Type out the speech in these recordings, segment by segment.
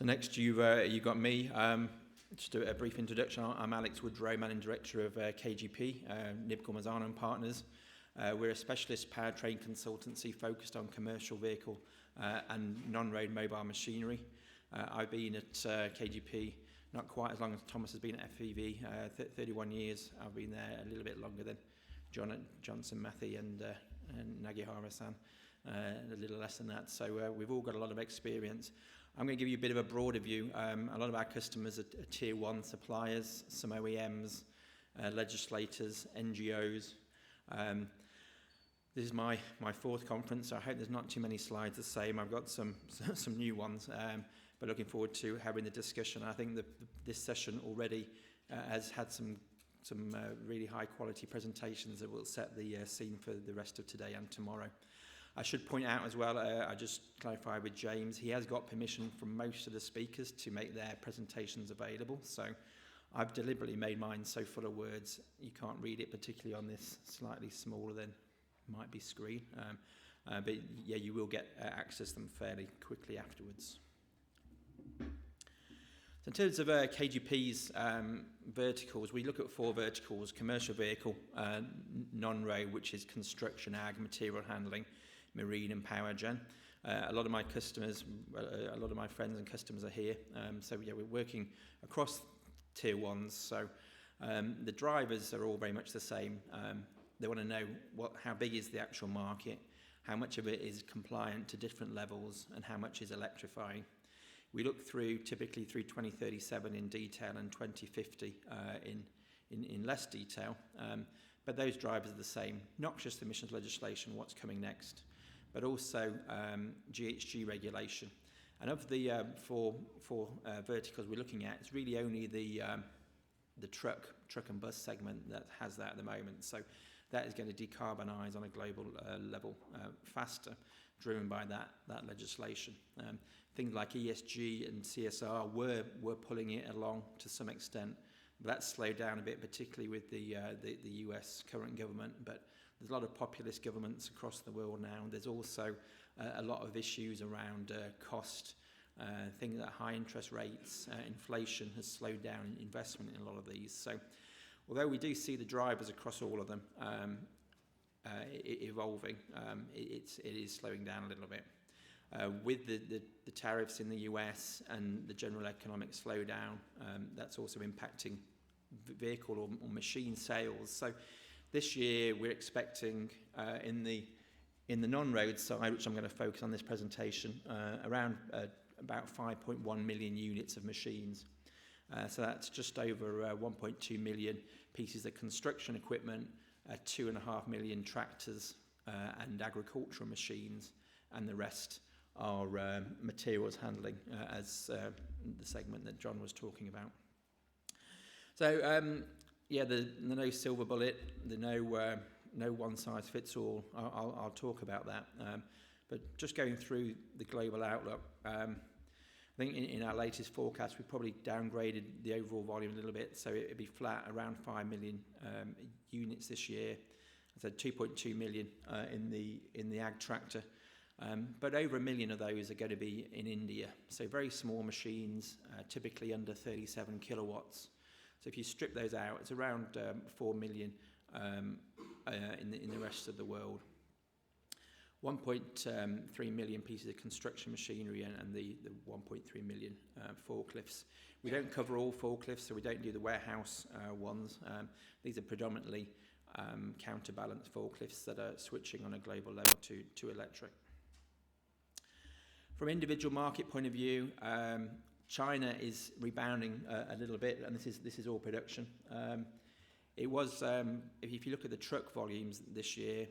So next you've got me. Just a brief introduction. I'm Alex Woodrow, Managing Director of KGP, Nibco Mazzano and Partners. We're a specialist powertrain consultancy focused on commercial vehicle and non-road mobile machinery. I've been at KGP not quite as long as Thomas has been at FEV, 31 years. I've been there a little bit longer than Johnson, Matthew and Nagihara-san, a little less than that. So we've all got a lot of experience. I'm going to give you a bit of a broader view. A lot of our customers are tier one suppliers, some OEMs, legislators, NGOs. This is my fourth conference, so I hope there's not too many slides the same. I've got some new ones, but looking forward to having the discussion. I think this session already has had some really high quality presentations that will set the scene for the rest of today and tomorrow. I should point out as well, I just clarified with James, he has got permission from most of the speakers to make their presentations available. So I've deliberately made mine so full of words you can't read it, particularly on this slightly smaller than might be screen. But yeah, you will get access to them fairly quickly afterwards. So in terms of KGP's verticals, we look at 4 verticals: commercial vehicle, non-road, which is construction, ag, material handling, marine and power gen. A lot of my customers, a lot of my friends and customers are here. So yeah, we're working across tier ones. So the drivers are all very much the same. They want to know how big is the actual market, how much of it is compliant to different levels, and how much is electrifying. We look typically through 2037 in detail and 2050 in less detail. But those drivers are the same. Not just emissions legislation, what's coming next, but also GHG regulation. And of the four verticals we're looking at, it's really only the truck and bus segment that has that at the moment. So that is going to decarbonise on a global level faster, driven by that legislation. Things like ESG and CSR were pulling it along to some extent. But that's slowed down a bit, particularly with the US current government. But there's a lot of populist governments across the world now. There's also a lot of issues around cost, things like high interest rates, inflation has slowed down investment in a lot of these. So although we do see the drivers across all of them evolving, it is slowing down a little bit. With the tariffs in the US and the general economic slowdown, that's also impacting vehicle or machine sales. So this year we're expecting in the non-road side, which I'm going to focus on this presentation, around about 5.1 million units of machines. So that's just over 1.2 million pieces of construction equipment, 2.5 million tractors and agricultural machines, and the rest are materials handling, as the segment that John was talking about. So yeah, the no silver bullet, the no one size fits all. I'll talk about that. But just going through the global outlook, I think in our latest forecast we probably downgraded the overall volume a little bit, so it'd be flat around 5 million units this year. I said 2.2 million in the ag tractor. But over 1 million of those are going to be in India. So very small machines, typically under 37 kilowatts. So if you strip those out, it's around 4 million in the rest of the world. 1.3 million pieces of construction machinery and the 1.3 million forklifts. We don't cover all forklifts, so we don't do the warehouse ones. These are predominantly counterbalance forklifts that are switching on a global level to electric. From individual market point of view, China is rebounding a little bit, and this is all production. It was, if you look at the truck volumes this year,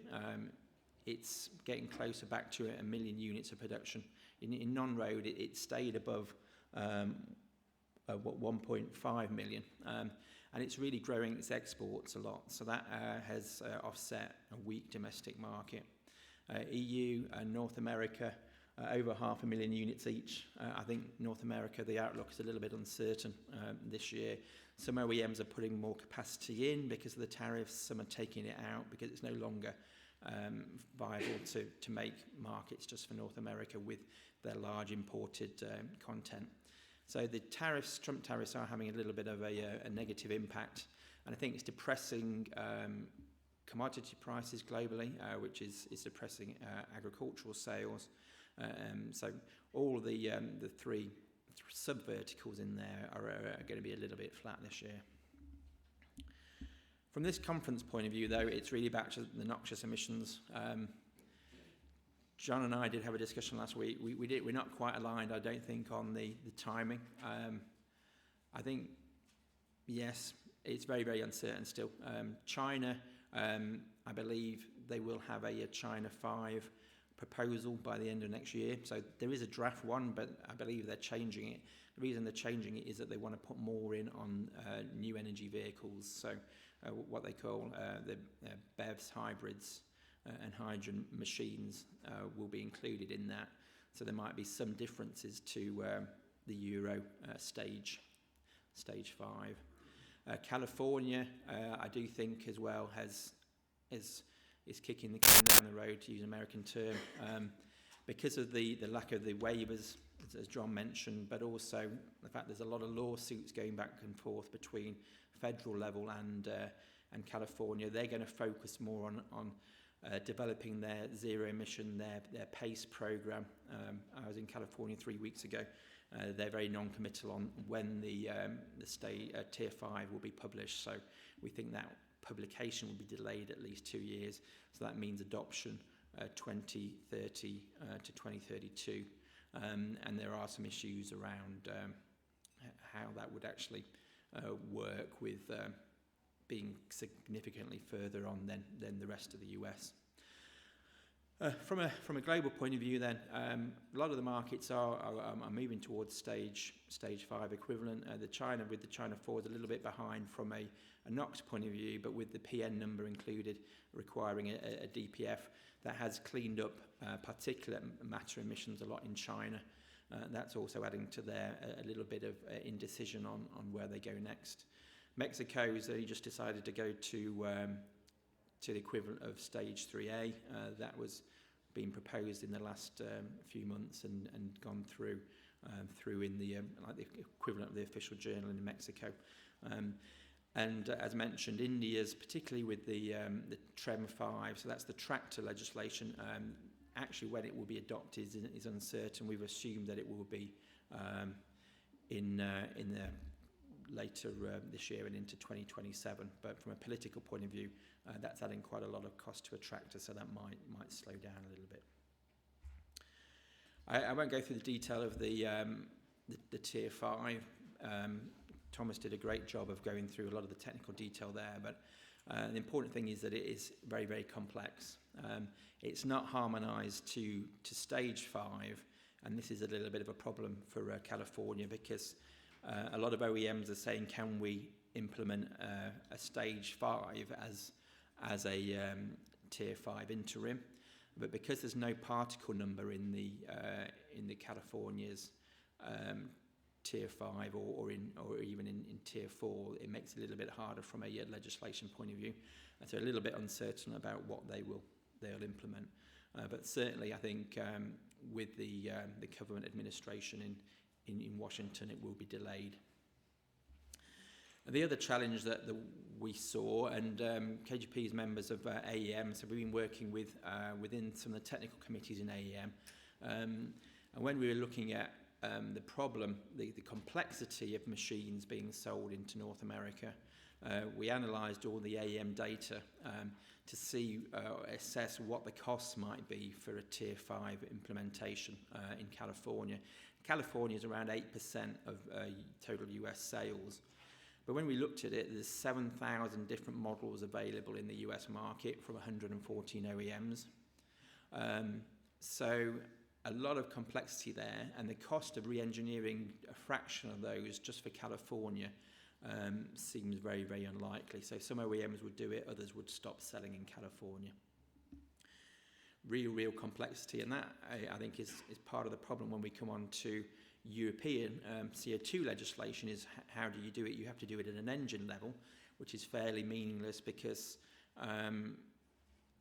it's getting closer back to 1 million units of production. In non-road, it stayed above 1.5 million, and it's really growing its exports a lot. So that has offset a weak domestic market. EU and North America, over 500,000 units each. I think North America, the outlook is a little bit uncertain this year. Some OEMs are putting more capacity in because of the tariffs. Some are taking it out because it's no longer viable to make markets just for North America with their large imported content. So the tariffs, Trump tariffs, are having a little bit of a negative impact, and I think it's depressing commodity prices globally, which is depressing agricultural sales. So all the three sub-verticals in there are going to be a little bit flat this year. From this conference point of view, though, it's really back to the noxious emissions. John and I did have a discussion last week. We're not quite aligned, I don't think, on the timing. I think, yes, it's very, very uncertain still. China, I believe they will have a China 5 proposal by the end of next year. So there is a draft one, but I believe they're changing it. The reason they're changing it is that they want to put more in on new energy vehicles. So what they call the BEVs, hybrids, and hydrogen machines will be included in that. So there might be some differences to the Euro stage 5. California, I do think as well is kicking the can down the road, to use an American term, because of the lack of the waivers, as John mentioned, but also the fact there's a lot of lawsuits going back and forth between federal level and California. They're going to focus more on developing their zero emission, their PACE program. I was in California 3 weeks ago. They're very non-committal on when the state Tier 5 will be published. So we think that publication will be delayed at least 2 years. So that means adoption 2030 to 2032. And there are some issues around how that would actually work with being significantly further on than the rest of the US. From a global point of view, then, a lot of the markets are moving towards stage 5 equivalent. The China 4 is a little bit behind from a NOx point of view, but with the PN number included, requiring a DPF, that has cleaned up particulate matter emissions a lot in China. That's also adding to their a little bit of indecision on where they go next. Mexico's only just decided to go to the equivalent of stage 3A. That was being proposed in the last few months and gone through in the like the equivalent of the official journal in Mexico. And as mentioned, India's, particularly with the TREM 5, so that's the tractor legislation, actually when it will be adopted is uncertain. We've assumed that it will be in the later this year and into 2027. But from a political point of view, that's adding quite a lot of cost to a tractor, so that might slow down a little bit. I won't go through the detail of the Tier 5. Thomas did a great job of going through a lot of the technical detail there, but the important thing is that it is very, very complex. It's not harmonised to stage 5, and this is a little bit of a problem for California, because a lot of OEMs are saying, can we implement a stage 5 as a Tier 5 interim? But because there's no particle number in the California's Tier 5 or even in Tier 4, it makes it a little bit harder from a legislation point of view. And so a little bit uncertain about what they'll implement. But certainly, I think with the government administration in Washington, it will be delayed. The other challenge that we saw, and KGP's members of AEM, so we've been working within some of the technical committees in AEM, and when we were looking at the problem, the complexity of machines being sold into North America, we analysed all the AEM data to assess what the costs might be for a Tier 5 implementation in California. California is around 8% of total US sales. But when we looked at it, there's 7,000 different models available in the US market from 114 OEMs. So a lot of complexity there, and the cost of re-engineering a fraction of those just for California seems very, very unlikely. So some OEMs would do it, others would stop selling in California. Real complexity, and that I think is part of the problem when we come on to European CO2 legislation. Is how do you do it? You have to do it at an engine level, which is fairly meaningless because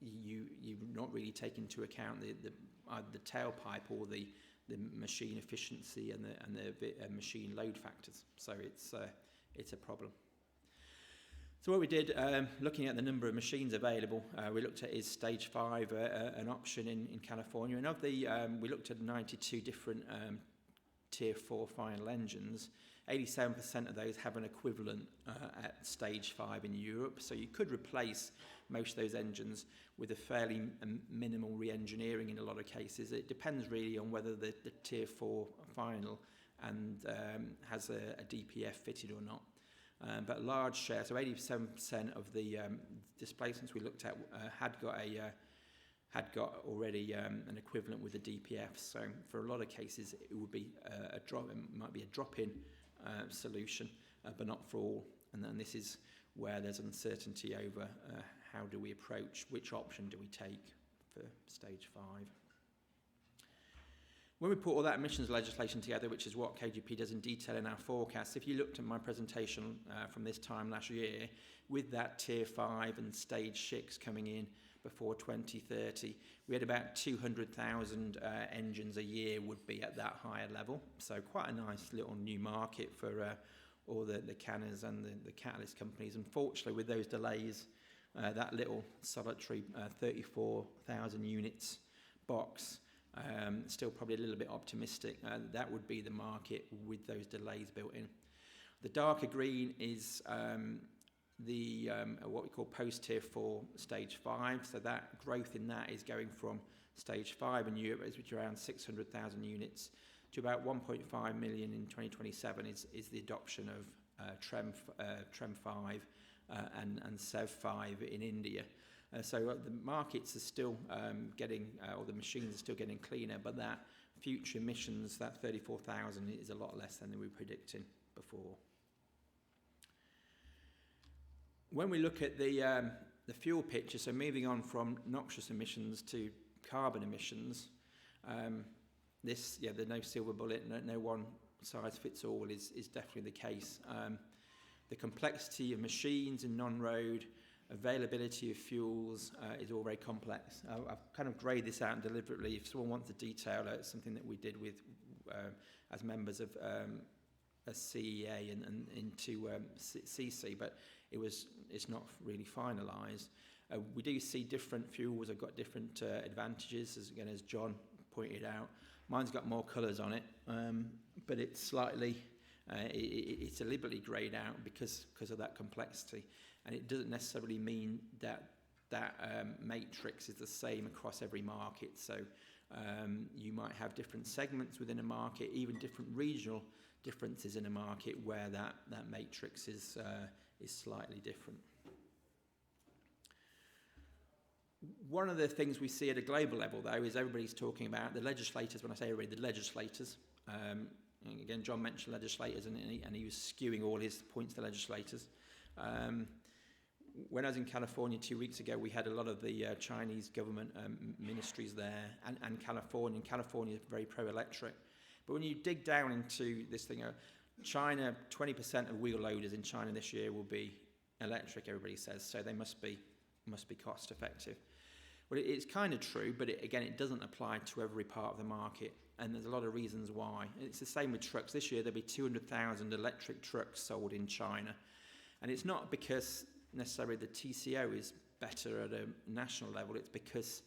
you've not really taken into account the tailpipe or the the machine efficiency and the machine load factors. So it's a problem. So what we did, looking at the number of machines available, we looked at is stage 5 an option in California, and of the we looked at 92 different tier 4 final engines. 87% of those have an equivalent at stage 5 in Europe, so you could replace most of those engines with a fairly minimal re-engineering in a lot of cases. It depends really on whether the tier 4 final and has a DPF fitted or not. But a large share, so 87% of the displacements we looked at had got already an equivalent with the DPF. So for a lot of cases, it would be it might be a drop-in solution, but not for all. And then this is where there's uncertainty over how do we approach, which option do we take for stage 5. When we put all that emissions legislation together, which is what KGP does in detail in our forecast, if you looked at my presentation from this time last year, with that tier 5 and stage 6 coming in before 2030, we had about 200,000 engines a year would be at that higher level. So quite a nice little new market for all the canners and the catalyst companies. Unfortunately, with those delays, that little solitary 34,000 units box, still probably a little bit optimistic. That would be the market with those delays built in. The darker green is what we call post-tier 4 stage 5. So that growth in that is going from stage 5 in Europe, which is around 600,000 units, to about 1.5 million in 2027 is the adoption of TREM 5 and SEV 5 in India. So the markets are still getting, or the machines are still getting cleaner, but that future emissions, that 34,000, is a lot less than we were predicting before. When we look at the fuel picture, so moving on from noxious emissions to carbon emissions, there's no silver bullet, no one size fits all is definitely the case. The complexity of machines in non-road, availability of fuels is all very complex. I've kind of greyed this out deliberately. If someone wants to detail it, it's something that we did with as members of a CEA and into CC, but it's not really finalised. We do see different fuels have got different advantages, as John pointed out. Mine's got more colours on it, but it's slightly, it's deliberately greyed out because of that complexity. And it doesn't necessarily mean that matrix is the same across every market. So you might have different segments within a market, even different regional differences in a market where that matrix is slightly different. One of the things we see at a global level, though, is everybody's talking about the legislators. When I say everybody, the legislators. Again, John mentioned legislators, and he was skewing all his points to legislators. When I was in California 2 weeks ago, we had a lot of the Chinese government ministries there, and California. California is very pro-electric. But when you dig down into this thing, China, 20% of wheel loaders in China this year will be electric, everybody says, so they must be cost effective. Well, it's kind of true, but it doesn't apply to every part of the market, and there's a lot of reasons why. It's the same with trucks. This year there'll be 200,000 electric trucks sold in China, and it's not because necessarily the TCO is better at a national level. It's because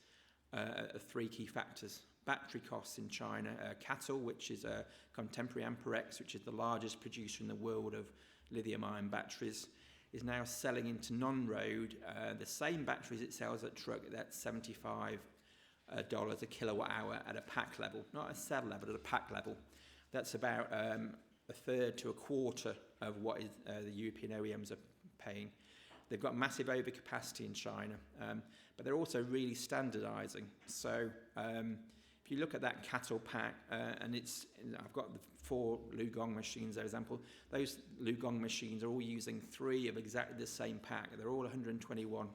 of 3 key factors. Battery costs in China, CATL, which is a contemporary Amperex, which is the largest producer in the world of lithium-ion batteries, is now selling into non-road the same batteries it sells at truck. That's $75 a kilowatt hour at a pack level, not a cell level, at a pack level. That's about a third to a quarter of what the European OEMs are paying. They've got massive overcapacity in China, but they're also really standardising. So if you look at that CATL pack, and I've got the 4 Lugong machines, for example. Those Lugong machines are all using 3 of exactly the same pack. They're all 141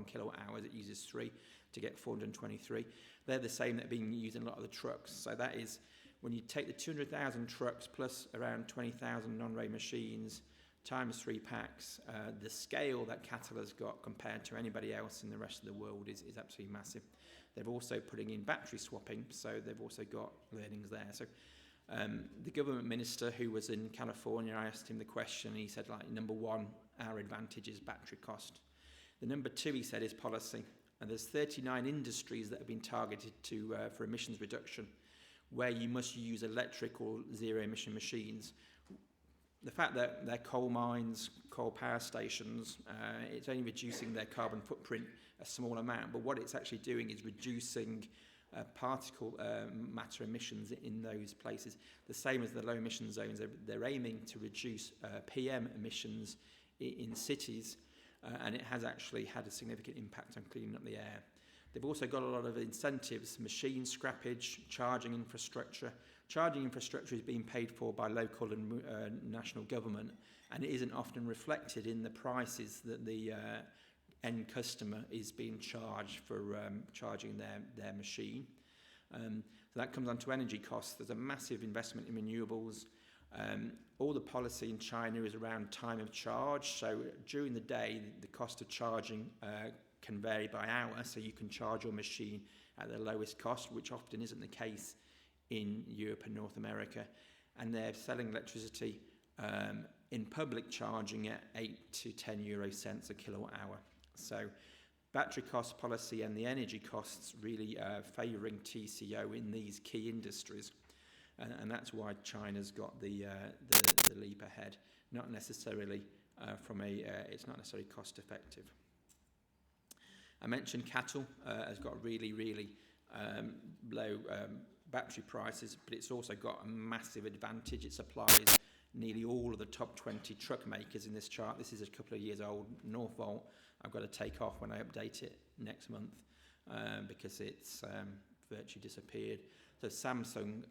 kilowatt hours. It uses 3 to get 423. They're the same that are being used in a lot of the trucks. So that is, when you take the 200,000 trucks plus around 20,000 non-road machines times 3 packs, the scale that CATL has got compared to anybody else in the rest of the world is absolutely massive. they're also putting in battery swapping, so they've also got learnings there. So the government minister who was in California, I asked him the question, and he said, like, number one, our advantage is battery cost. The number two, he said, is policy. And there's 39 industries that have been targeted for emissions reduction, where you must use electric or zero-emission machines. The fact that they're coal mines, coal power stations, it's only reducing their carbon footprint a small amount, but what it's actually doing is reducing particle matter emissions in those places. The same as the low emission zones, they're aiming to reduce PM emissions in cities, and it has actually had a significant impact on cleaning up the air. They've also got a lot of incentives, machine scrappage, charging infrastructure. Charging infrastructure is being paid for by local and national government, and it isn't often reflected in the prices that the end customer is being charged for charging their machine. So that comes on to energy costs. There's a massive investment in renewables. All the policy in China is around time of charge. So during the day, the cost of charging can vary by hour. So you can charge your machine at the lowest cost, which often isn't the case in Europe and North America. And they're selling electricity in public charging at 8 to 10 euro cents a kilowatt hour. So battery cost policy and the energy costs really favouring TCO in these key industries. And that's why China's got the leap ahead. Not necessarily it's not necessarily cost effective. I mentioned cattle has got really, really low battery prices, but it's also got a massive advantage. It supplies nearly all of the top 20 truck makers in this chart. This is a couple of years old. Northvolt, I've got to take off when I update it next month because it's virtually disappeared. So Samsung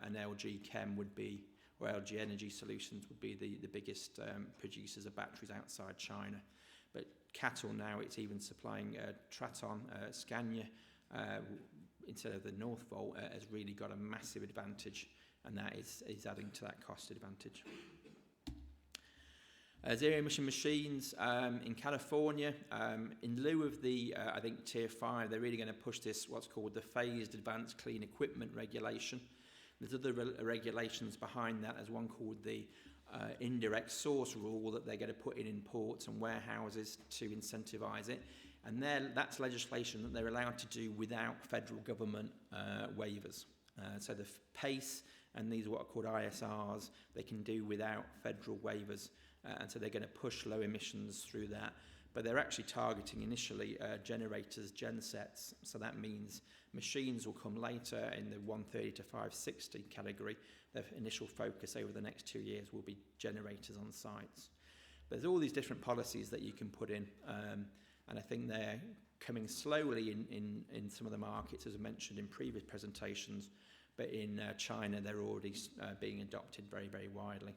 and LG Chem would be, or LG Energy Solutions would be the biggest producers of batteries outside China. But cattle now, it's even supplying Traton, Scania, instead of the Northvolt, has really got a massive advantage, and that is adding to that cost advantage. Zero-emission machines in California, in lieu of the, I think, Tier 5, they're really going to push this, what's called the Phased Advanced Clean Equipment Regulation. There's other regulations behind that. There's one called the indirect source rule that they're going to put in ports and warehouses to incentivise it. And that's legislation that they're allowed to do without federal government waivers. So the PACE and these are what are called ISRs, they can do without federal waivers. And so they're going to push low emissions through that. But they're actually targeting initially generators, gensets. So that means machines will come later in the 130 to 560 category. Their initial focus over the next 2 years will be generators on sites. There's all these different policies that you can put in. And I think they're coming slowly in some of the markets, as I mentioned in previous presentations. But in China, they're already being adopted very, very widely.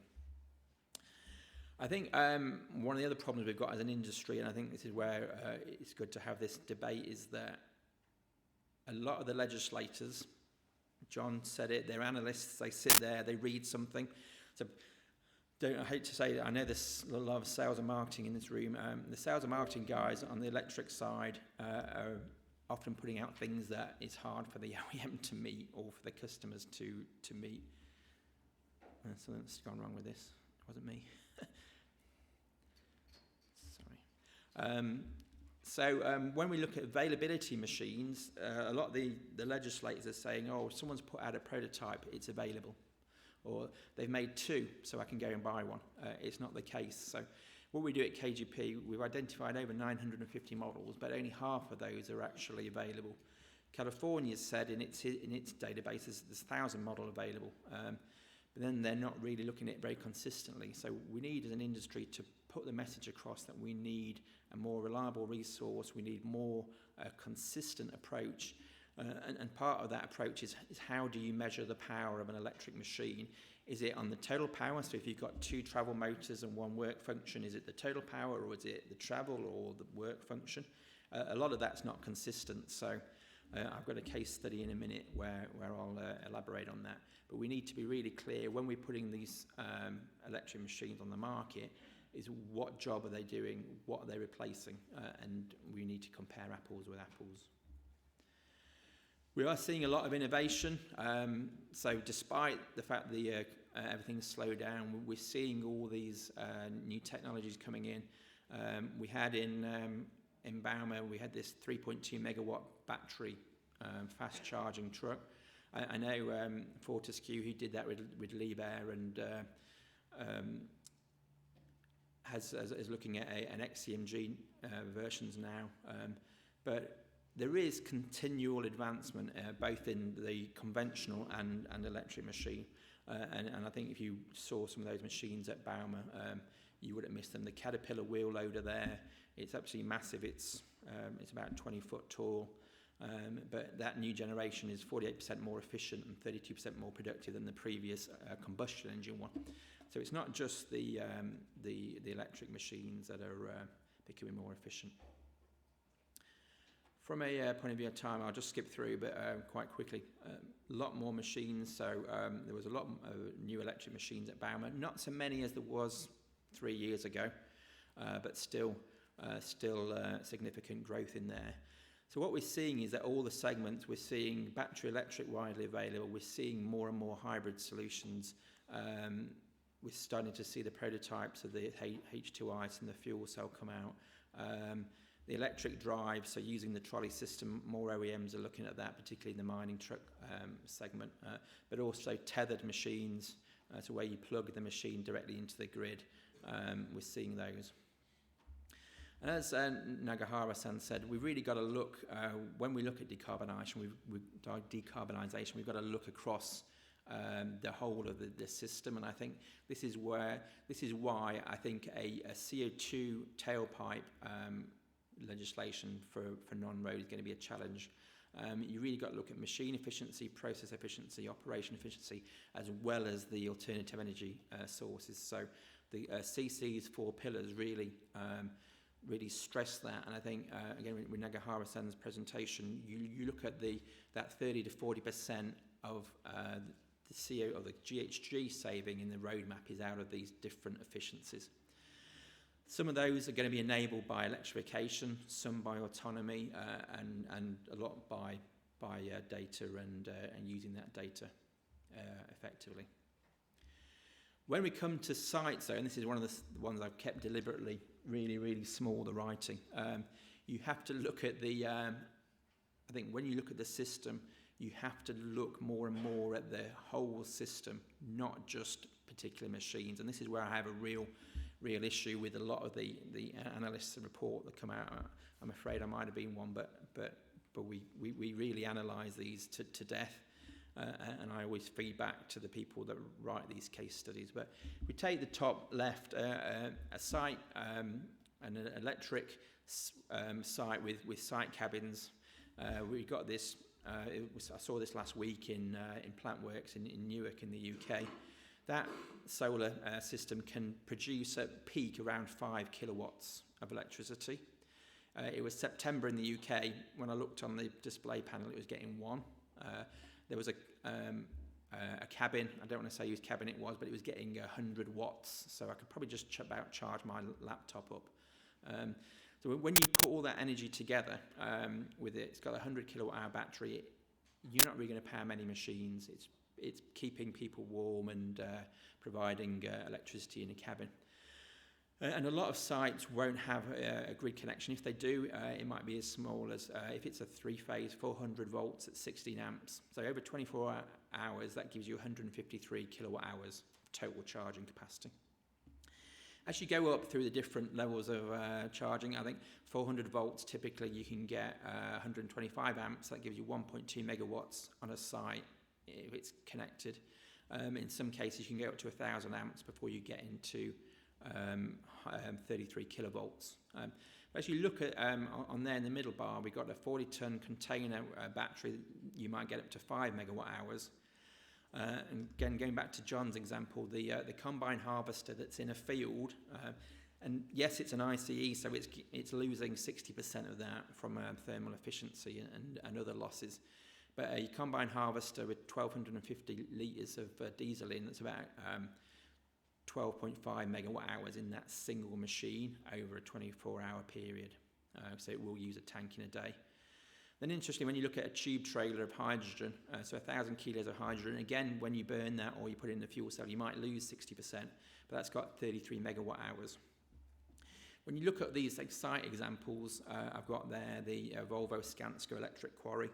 I think one of the other problems we've got as an industry, and I think this is where it's good to have this debate, is that a lot of the legislators, John said it, they're analysts, they sit there, they read something. So I hate to say that, I know there's a lot of sales and marketing in this room. The sales and marketing guys on the electric side are often putting out things that it's hard for the OEM to meet or for the customers to meet. Something's gone wrong with this. It wasn't me. Sorry. When we look at availability machines, a lot of the legislators are saying, oh, if someone's put out a prototype, it's available. Or they've made two, so I can go and buy one. It's not the case. So what we do at KGP, we've identified over 950 models, but only half of those are actually available. California said in its databases there's 1,000 model available. But then they're not really looking at it very consistently. So we need, as an industry, to put the message across that we need a more reliable resource, we need more consistent approach. And part of that approach is how do you measure the power of an electric machine? Is it on the total power? So if you've got two travel motors and one work function, is it the total power, or is it the travel or the work function? A lot of that's not consistent. So I've got a case study in a minute where I'll elaborate on that. But we need to be really clear when we're putting these electric machines on the market is what job are they doing, what are they replacing, and we need to compare apples with apples. We are seeing a lot of innovation. So despite the fact that everything's slowed down, we're seeing all these new technologies coming in. We had in Baumer, we had this 3.2 megawatt battery fast charging truck. I know Fortescue, who did that with Liebherr, and is looking at an XCMG versions now. But there is continual advancement both in the conventional and electric machine. And I think if you saw some of those machines at Baumer, you wouldn't miss them. The Caterpillar wheel loader there, it's absolutely massive. It's about 20 foot tall. But that new generation is 48% more efficient and 32% more productive than the previous combustion engine one. So it's not just the electric machines that are becoming more efficient. From a point of view of time, I'll just skip through, but quite quickly. A lot more machines. So there was a lot of new electric machines at Baumer. Not so many as there was 3 years ago, but still significant growth in there. So what we're seeing is that all the segments, we're seeing battery electric widely available. We're seeing more and more hybrid solutions. We're starting to see the prototypes of the H2 ICE and the fuel cell come out. The electric drive, so using the trolley system, more OEMs are looking at that, particularly in the mining truck segment, but also tethered machines, so where you plug the machine directly into the grid. We're seeing those. And as Nagahara-san said, we've really got to look, when we look at decarbonisation, we've got to look across the whole of the system. And I think this is why I think a CO2 tailpipe legislation for non-road is going to be a challenge. You really got to look at machine efficiency, process efficiency, operation efficiency, as well as the alternative energy sources. So the CC's 4 pillars really stress that. And I think, again, with Nagahara-san's presentation, you look at that 30 to 40% of the CO, or the GHG saving in the roadmap is out of these different efficiencies. Some of those are going to be enabled by electrification, some by autonomy, and a lot by data and using that data effectively. When we come to sites, though, and this is one of the ones I've kept deliberately really, really small, the writing, you have to look at I think when you look at the system, you have to look more and more at the whole system, not just particular machines. And this is where I have a real issue with a lot of the analysts' report that come out. I'm afraid I might have been one, but we really analyse these to death. And I always feed back to the people that write these case studies. But if we take the top left, a site, an electric site with site cabins. We got this. I saw this last week in Plantworks in Newark in the UK. That solar system can produce at peak around 5 kilowatts of electricity. It was September in the UK. When I looked on the display panel, it was getting 1. There was a cabin. I don't want to say whose cabin it was, but it was getting 100 watts. So I could probably just about charge my laptop up. So when you put all that energy together with it, it's got a 100 kilowatt hour battery. You're not really going to power many machines. It's keeping people warm and providing electricity in a cabin. And a lot of sites won't have a grid connection. If they do, it might be as small as, if it's a 3-phase, 400 volts at 16 amps. So over 24 hours, that gives you 153 kilowatt hours of total charging capacity. As you go up through the different levels of charging, I think 400 volts, typically you can get 125 amps. That gives you 1.2 megawatts on a site if it's connected. In some cases, you can go up to 1,000 amps before you get into 33 kilovolts. As you look at on there in the middle bar, we've got a 40-ton container battery. You might get up to 5 megawatt hours. And again, going back to John's example, the combine harvester that's in a field, and yes, it's an ICE, so it's losing 60% of that from thermal efficiency and other losses. But a combine harvester with 1,250 litres of diesel in, that's about 12.5 megawatt hours in that single machine over a 24-hour period. So it will use a tank in a day. Then interestingly, when you look at a tube trailer of hydrogen, so 1,000 kilos of hydrogen, again, when you burn that or you put it in the fuel cell, you might lose 60%, but that's got 33 megawatt hours. When you look at these site examples, I've got there the Volvo Skanska electric quarry.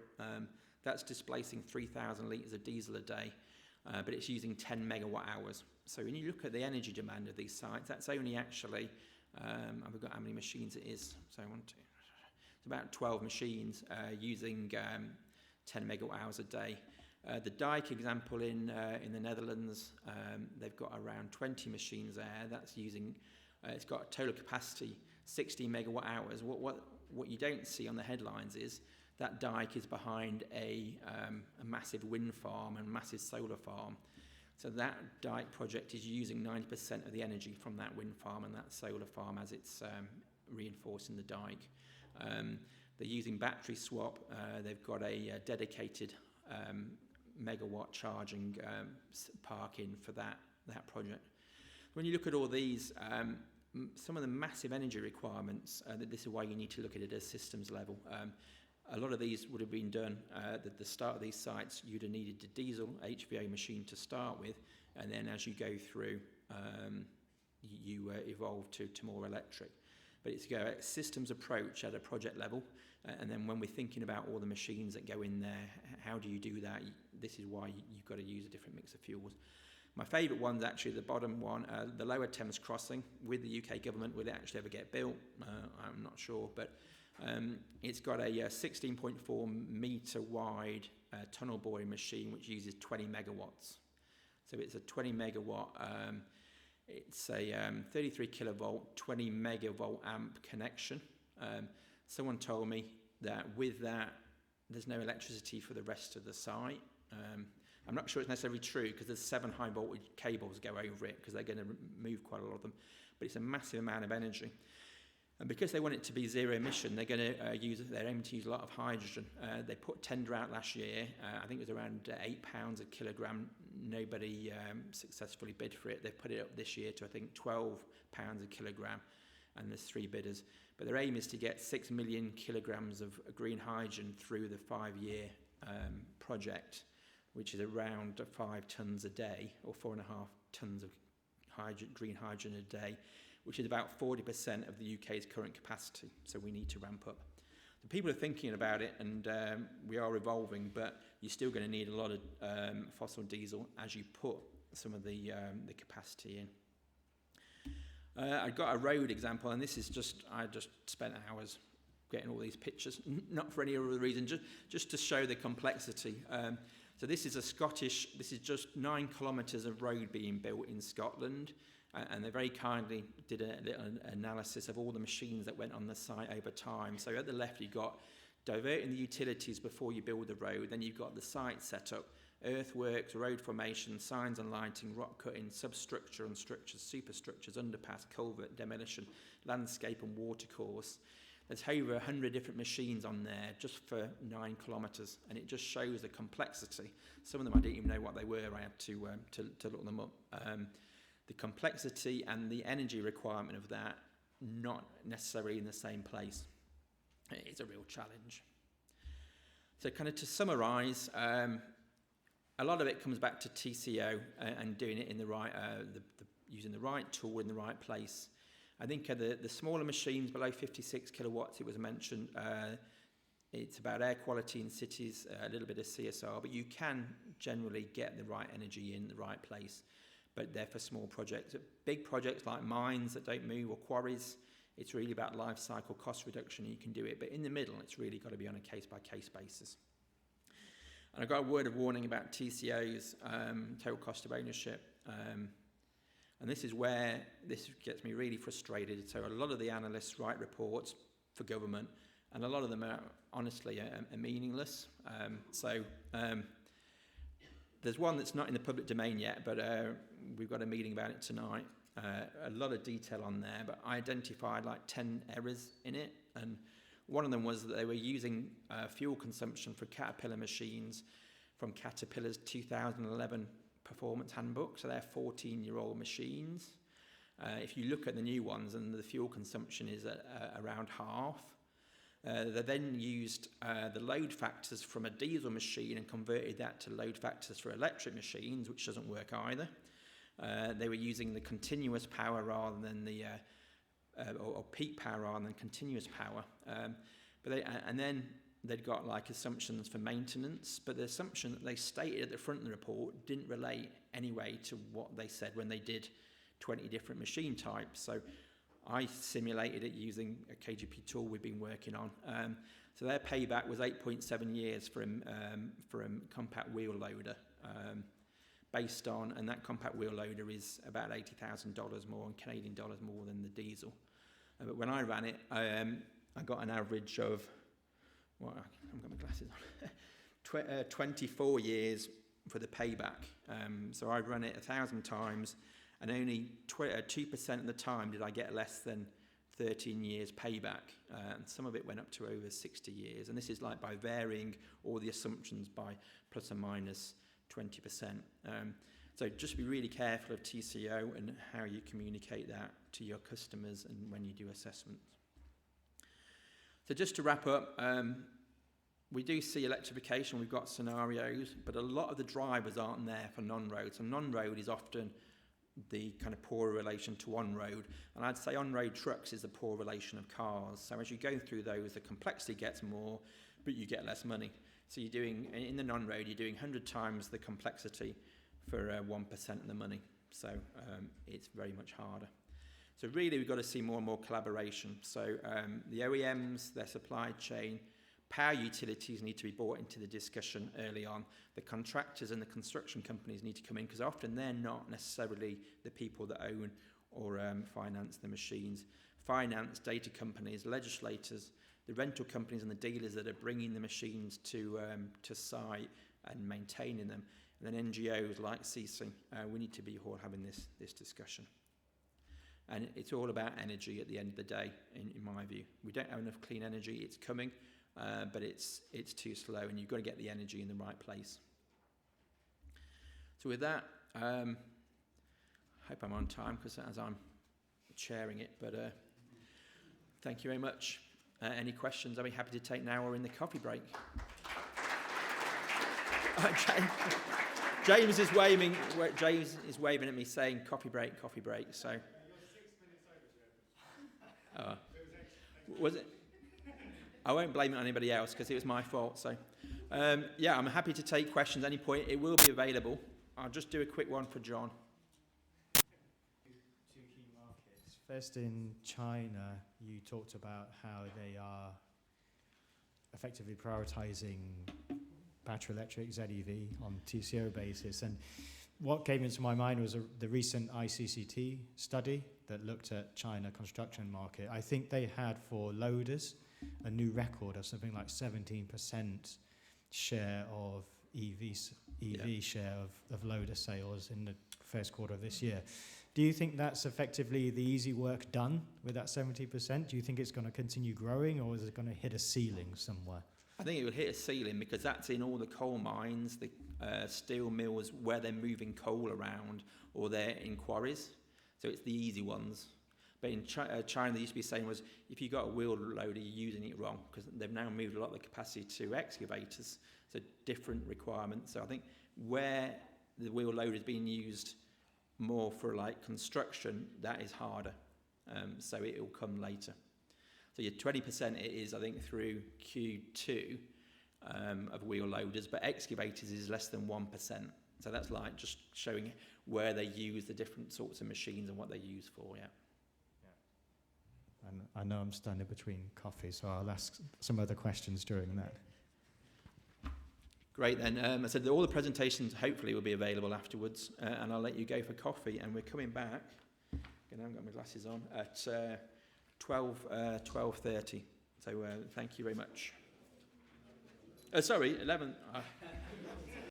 That's displacing 3,000 litres of diesel a day, but it's using 10 megawatt hours. So when you look at the energy demand of these sites, that's only actually, I've got how many machines it is, so it's about 12 machines using 10 megawatt hours a day. The Dijk example in the Netherlands, they've got around 20 machines there. That's using, it's got a total capacity 60 megawatt hours. What you don't see on the headlines is that Dijk is behind a massive wind farm and massive solar farm. So that Dijk project is using 90% of the energy from that wind farm and that solar farm as it's reinforcing the Dijk. They're using battery swap. They've got a dedicated megawatt charging park in for that project. When you look at all these, some of the massive energy requirements, this is why you need to look at it at a systems level. A lot of these would have been done at the start of these sites. You'd have needed a diesel HVO machine to start with, and then as you go through, you evolve to more electric. But it's a systems approach at a project level, and then when we're thinking about all the machines that go in there, how do you do that? This is why you've got to use a different mix of fuels. My favourite one's actually the bottom one, the Lower Thames Crossing with the UK government. Will it actually ever get built? I'm not sure, but it's got a 16.4 metre wide tunnel boring machine which uses 20 megawatts. So it's a 20 megawatt, it's a 33 kilovolt, 20 megavolt amp connection. Someone told me that with that, there's no electricity for the rest of the site. I'm not sure it's necessarily true because there's 7 high voltage cables go over it because they're going to move quite a lot of them, but it's a massive amount of energy. And because they want it to be zero emission, they're going to they're aiming to use a lot of hydrogen. They put tender out last year. I think it was around £8 a kilogram. Nobody successfully bid for it. They've put it up this year to, I think, £12 a kilogram, and there's 3 bidders. But their aim is to get 6 million kilograms of green hydrogen through the 5-year project, which is around 5 tonnes a day, or 4.5 tonnes of green hydrogen a day, which is about 40% of the UK's current capacity. So we need to ramp up. The people are thinking about it, and we are evolving, but you're still going to need a lot of fossil diesel as you put some of the capacity in. I got a road example, and this is I just spent hours getting all these pictures, not for any other reason, just to show the complexity. So this is just 9 kilometres of road being built in Scotland. And they very kindly did a little analysis of all the machines that went on the site over time. So at the left, you've got diverting the utilities before you build the road. Then you've got the site setup, earthworks, road formation, signs and lighting, rock cutting, substructure and structures, superstructures, underpass, culvert, demolition, landscape and watercourse. There's over 100 different machines on there just for 9 kilometres, and it just shows the complexity. Some of them I didn't even know what they were. I had to look them up. The complexity and the energy requirement of that, not necessarily in the same place. It's a real challenge. So kind of to summarise, a lot of it comes back to TCO and doing it in the right, using the right tool in the right place. I think the smaller machines below 56 kilowatts, it was mentioned, it's about air quality in cities, a little bit of CSR, but you can generally get the right energy in the right place. But they're for small projects. Big projects like mines that don't move or quarries, it's really about life cycle cost reduction. You can do it. But in the middle, it's really got to be on a case-by-case basis. And I've got a word of warning about TCOs, total cost of ownership. And this is where this gets me really frustrated. So a lot of the analysts write reports for government, and a lot of them are honestly are meaningless. There's one that's not in the public domain yet, but we've got a meeting about it tonight. A lot of detail on there, but I identified like 10 errors in it, and one of them was that they were using fuel consumption for Caterpillar machines from Caterpillar's 2011 performance handbook, so they're 14-year-old machines. If you look at the new ones, and the fuel consumption is around half. They then used the load factors from a diesel machine and converted that to load factors for electric machines, which doesn't work either. They were using the continuous power rather than the or peak power rather than continuous power. And then they'd got like assumptions for maintenance, but the assumption that they stated at the front of the report didn't relate anyway to what they said when they did 20 different machine types. So I simulated it using a KGP tool we've been working on. So their payback was 8.7 years for a compact wheel loader, based on, and that compact wheel loader is about $80,000 more, in Canadian dollars more than the diesel. But when I ran it, I got an average of, well, I haven't got my glasses on, 24 years for the payback. So I ran it 1,000 times, and only 2% of the time did I get less than 13 years payback. And some of it went up to over 60 years. And this is like by varying all the assumptions by plus or minus 20%. So just be really careful of TCO and how you communicate that to your customers and when you do assessments. So just to wrap up, we do see electrification, we've got scenarios, but a lot of the drivers aren't there for non-road. So non-road is often the kind of poor relation to on-road. And I'd say on-road trucks is the poor relation of cars. So as you go through those, the complexity gets more, but you get less money. So you're doing, in the non-road, you're doing 100 times the complexity for 1% of the money. So it's very much harder. So really, we've got to see more and more collaboration. So the OEMs, their supply chain, power utilities need to be brought into the discussion early on. The contractors and the construction companies need to come in, because often they're not necessarily the people that own or finance the machines. Finance, data companies, legislators, the rental companies and the dealers that are bringing the machines to site and maintaining them, and then NGOs like CC. We need to be all having this discussion. And it's all about energy at the end of the day, in my view. We don't have enough clean energy. It's coming, but it's too slow, and you've got to get the energy in the right place. So with that, I hope I'm on time, because as I'm chairing it, but thank you very much. Any questions I'll be happy to take now or in the coffee break. James is waving at me saying coffee break, so. Was it? I won't blame it on anybody else, because it was my fault. So, yeah, I'm happy to take questions at any point. It will be available. I'll just do a quick one for John. Two key markets. First, in China, you talked about how they are effectively prioritizing battery electric ZEV on TCO basis. And what came into my mind was the recent ICCT study that looked at China construction market. I think they had, for loaders, a new record of something like 17% share of EV share of loader sales in the first quarter of this year. Do you think that's effectively the easy work done with that 70%? Do you think it's going to continue growing, or is it going to hit a ceiling somewhere? I think it will hit a ceiling, because that's in all the coal mines, the steel mills, where they're moving coal around, or they're in quarries. So it's the easy ones. But in China, they used to be saying was, if you got a wheel loader, you're using it wrong, because they've now moved a lot of the capacity to excavators. So different requirements. So I think where the wheel loader is being used more for like construction, that is harder. So it will come later. So your 20% it is, I think, through Q2 of wheel loaders, but excavators is less than 1%. So that's like just showing where they use the different sorts of machines and what they're used for, yeah. And I know I'm standing between coffee, so I'll ask some other questions during that. Great then. I said that all the presentations hopefully will be available afterwards, and I'll let you go for coffee. And we're coming back, again, I haven't got my glasses on, at 12:30. So thank you very much. Sorry, 11.